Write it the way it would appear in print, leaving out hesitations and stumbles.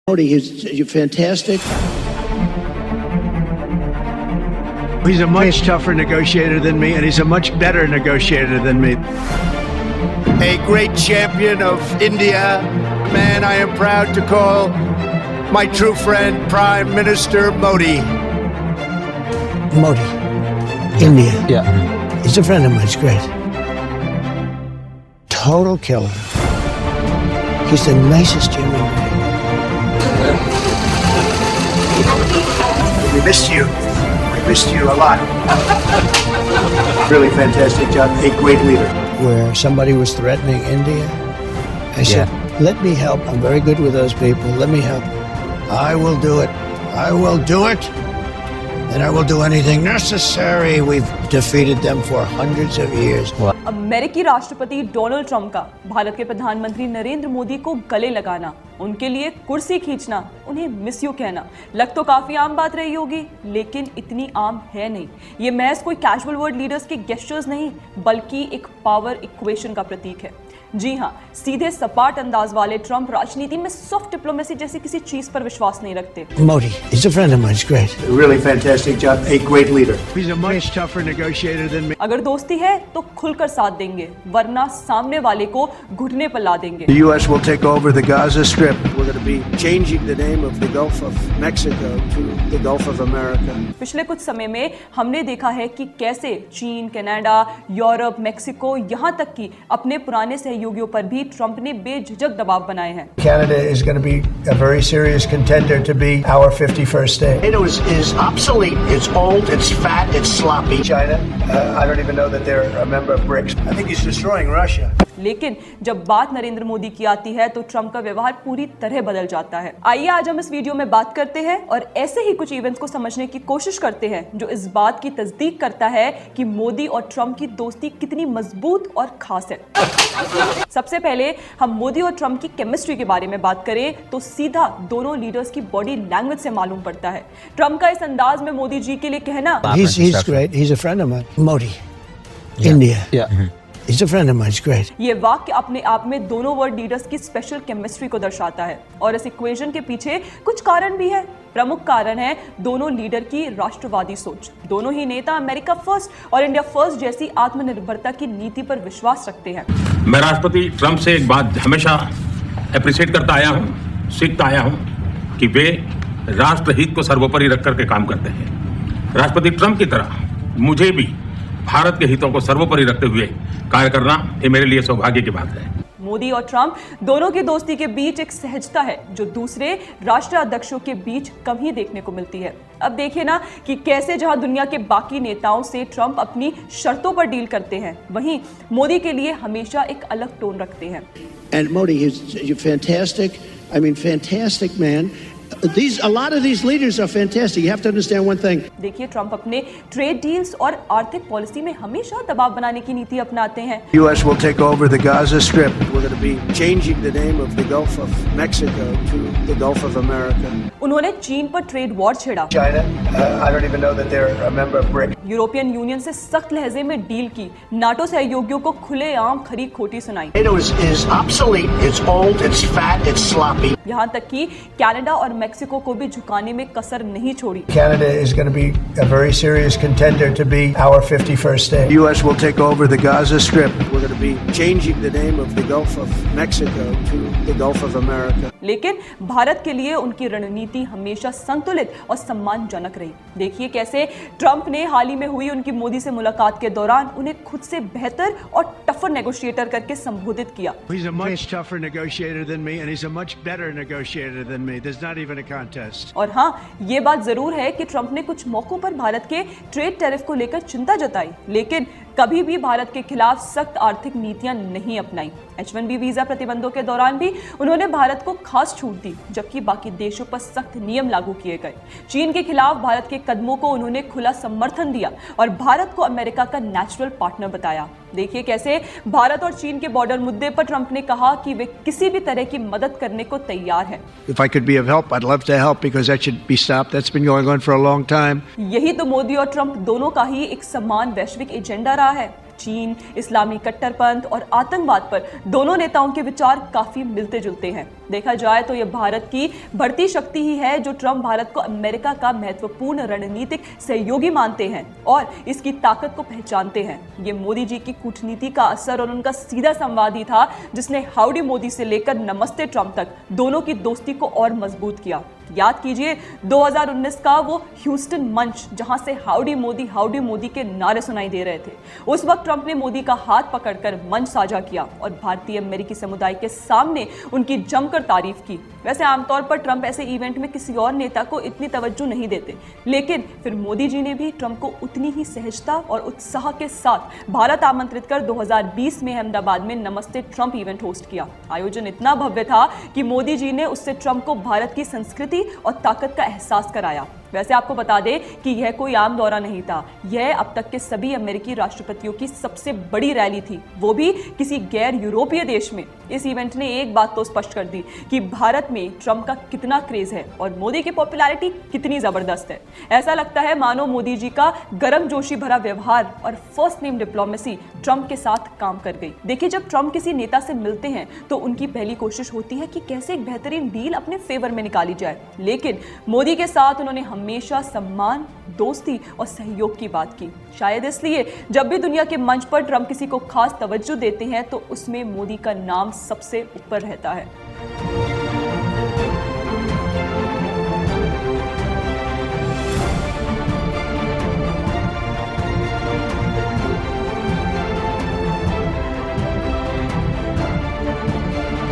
Modi, he's fantastic. He's a much tougher negotiator than me, and he's a much better negotiator than me. A great champion of India, man I am proud to call my true friend, Prime Minister Modi. Modi, India. Yeah. He's a friend of mine. He's great. Total killer. He's the nicest human being. We missed you. We missed you a lot. Really fantastic job. A great leader. Where somebody was threatening India, I said, let me help. I'm very good with those people. Let me help. I will do it. I will do it. And I will do anything necessary. We've defeated them for hundreds of years. अमेरिकी राष्ट्रपति Donald Trump का भारत के प्रधानमंत्री नरेंद्र मोदी को गले लगाना, उनके लिए कुर्सी खींचना, उन्हें मिस यू कहना लग तो काफी आम बात रही होगी, लेकिन इतनी आम है नहीं। ये महज कोई कैजुअल वर्ल्ड लीडर्स के गेस्चर्स नहीं, बल्कि एक पावर इक्वेशन का प्रतीक है। जी हाँ, सीधे सपाट अंदाज वाले ट्रंप राजनीति में सॉफ्ट डिप्लोमेसी जैसी किसी चीज पर विश्वास नहीं रखते। Modi, he's a friend of mine. He's great. Really fantastic job. A great leader. He's a much tougher negotiator than me. अगर दोस्ती है तो खुलकर साथ देंगे, वरना सामने वाले को घुटने पर ला देंगे। The U.S. will take over the Gaza Strip. We're going to be changing the name of the Gulf of Mexico to the Gulf of America. पिछले कुछ समय में हमने देखा है कि कैसे चीन, कनाडा, यूरोप, मेक्सिको, यहाँ तक कि अपने पुराने सहयोगियों पर भी ट्रंप ने बेझिझक दबाव बनाए हैं। Canada is going to be a very serious contender to be our 51st state. NATO is obsolete. It's old. It's fat. It's sloppy. China, I don't even know that they're a member of BRICS. I think he's destroying Russia. लेकिन जब बात नरेंद्र मोदी की आती है तो Trump का व्यवहार पूरी तरह बदल जाता है। आइए आज हम इस वीडियो में बात करते हैं और ऐसे ही कुछ इवेंट्स को समझने की कोशिश करते हैं जो इस बात की तस्दीक करता है कि मोदी और ट्रंप की दोस्ती कितनी मजबूत और खास है। सबसे पहले हम मोदी और ट्रंप की केमिस्ट्री के बारे में बात करें तो सीधा दोनों लीडर्स की बॉडी लैंग्वेज से मालूम पड़ता है। ट्रंप का इस अंदाज में मोदी जी के लिए कहना He's great. He's a friend of mine. Modi, India. Yeah. He's a friend of mine. He's great. ये वाक्य अपने आप में दोनों वर्ल्ड लीडर्स की स्पेशल केमिस्ट्री को दर्शाता है और इस इक्वेशन के पीछे कुछ कारण भी है। प्रमुख कारण है दोनों लीडर की राष्ट्रवादी सोच। दोनों ही नेता अमेरिका फर्स्ट और इंडिया फर्स्ट जैसी आत्मनिर्भरता की नीति पर विश्वास रखते हैं। मैं राष्ट्रपति ट्रंप से एक बात हमेशा अप्रिशिएट करता आया हूँ, सीखता आया हूँ कि वे राष्ट्रहित को सर्वोपरि रख करके काम करते हैं। राष्ट्रपति ट्रंप की तरह मुझे भी भारत के हितों को सर्वोपरि रखते हुए कार्य करना ये मेरे लिए सौभाग्य की बात है। मोदी और ट्रंप दोनों की दोस्ती के बीच एक सहजता है जो दूसरे राष्ट्राध्यक्षों के बीच कम ही देखने को मिलती है। अब देखिए ना कि कैसे जहां दुनिया के बाकी नेताओं से ट्रंप अपनी शर्तों पर डील करते हैं, वहीं मोदी के लिए हमेशा एक अलग टोन रखते हैं। And Modi, he's fantastic. I mean, fantastic man. A lot of these leaders are fantastic. You have to understand one thing. देखिए ट्रंप अपने ट्रेड डील्स और आर्थिक पॉलिसी में हमेशा दबाव बनाने की नीति अपनाते हैं। U.S. will take over the Gaza Strip. We're going to be changing the name of the Gulf of Mexico to the Gulf of America. उन्होंने चीन पर ट्रेड वॉर छेड़ा। China, I don't even know that they're a member of BRICS. European union से सख्त लहजे में deal की। NATO सहयोगियों को खुलेआम खरी खोटी सुनाई। NATO is obsolete. It's old. It's fat. It's sloppy. यहाँ तक कि कनाडा और मेक्सिको को भी झुकाने में कसर नहीं छोड़ी। Canada is going to be a very serious contender to be our 51st state. U.S. will take over the Gaza Strip. We're going to be changing the name of the Gulf of Mexico to the Gulf of America. लेकिन भारत के लिए उनकी रणनीति हमेशा संतुलित और सम्मानजनक रही। देखिए कैसे ट्रंप ने हाल ही में हुई उनकी मोदी से मुलाकात के दौरान उन्हें खुद से बेहतर और टफर नेगोशिएटर करके संबोधित किया। He's a much tougher negotiator than me, and he's a much better negotiator than me. There's not even a contest. और हाँ, ये बात जरूर है कि ट्रंप ने कुछ मौकों पर भारत के ट्रेड टैरिफ को लेकर चिंता जताई, लेकिन कभी भी भारत के खिलाफ सख्त आर्थिक नीतियां नहीं अपनाई। H-1B वीजा प्रतिबंधों के दौरान भी उन्होंने भारत को खास छूट दी, जबकि बाकी देशों पर सख्त नियम लागू किए गए। चीन के खिलाफ भारत के कदमों को उन्होंने खुला समर्थन दिया और भारत को अमेरिका का नेचुरल पार्टनर बताया। देखिए कैसे भारत और चीन के बॉर्डर मुद्दे पर ट्रंप ने कहा कि वे किसी भी तरह की मदद करने को तैयार हैं। If I could be of help, I'd love to help because that should be stopped. That's been going on for a long time. यही तो मोदी और ट्रंप दोनों का ही एक समान वैश्विक एजेंडा रहा है। चीन, इस्लामी कट्टरपंथ और आतंकवाद पर दोनों नेताओं के विचार काफी मिलते जुलते हैं। देखा जाए तो यह भारत की बढ़ती शक्ति ही है जो ट्रंप भारत को अमेरिका का महत्वपूर्ण रणनीतिक सहयोगी मानते हैं और इसकी ताकत को पहचानते हैं। ये मोदी जी की कूटनीति का असर और उनका सीधा संवाद ही था जिसने हाउडी मोदी से लेकर नमस्ते ट्रंप तक दोनों की दोस्ती को और मजबूत किया। याद कीजिए 2019 का वो ह्यूस्टन मंच जहां से हाउडी मोदी के नारे सुनाई दे रहे थे। उस वक्त ट्रंप ने मोदी का हाथ पकड़कर मंच साझा किया और भारतीय अमेरिकी समुदाय के सामने उनकी जमकर तारीफ की। वैसे आमतौर पर ट्रंप ऐसे इवेंट में किसी और नेता को इतनी तवज्जो नहीं देते, लेकिन फिर मोदी जी ने भी ट्रंप को उतनी ही सहजता और उत्साह के साथ भारत आमंत्रित कर 2020 में अहमदाबाद में नमस्ते ट्रंप इवेंट होस्ट किया। आयोजन इतना भव्य था कि मोदी जी ने उससे ट्रंप को भारत की संस्कृति और ताकत का एहसास कराया। वैसे आपको बता दें कि यह कोई आम दौरा नहीं था, यह अब तक के सभी अमेरिकी राष्ट्रपतियों की सबसे बड़ी रैली थी, वो भी किसी गैर यूरोपीय देश में। इस इवेंट ने एक बात तो स्पष्ट कर दी कि भारत में ट्रंप का कितना क्रेज है और मोदी की पॉपुलैरिटी कितनी जबरदस्त है। ऐसा लगता है मानो मोदी जी का गर्मजोशी भरा व्यवहार और फर्स्ट नेम डिप्लोमेसी ट्रंप के साथ काम कर गई। देखिए, जब ट्रंप किसी नेता से मिलते हैं तो उनकी पहली कोशिश होती है कि कैसे एक बेहतरीन डील अपने फेवर में निकाली जाए, लेकिन मोदी के साथ उन्होंने हमेशा सम्मान, दोस्ती और सहयोग की बात की। शायद इसलिए जब भी दुनिया के मंच पर ट्रंप किसी को खास तवज्जो देते हैं तो उसमें मोदी का नाम सबसे ऊपर रहता है।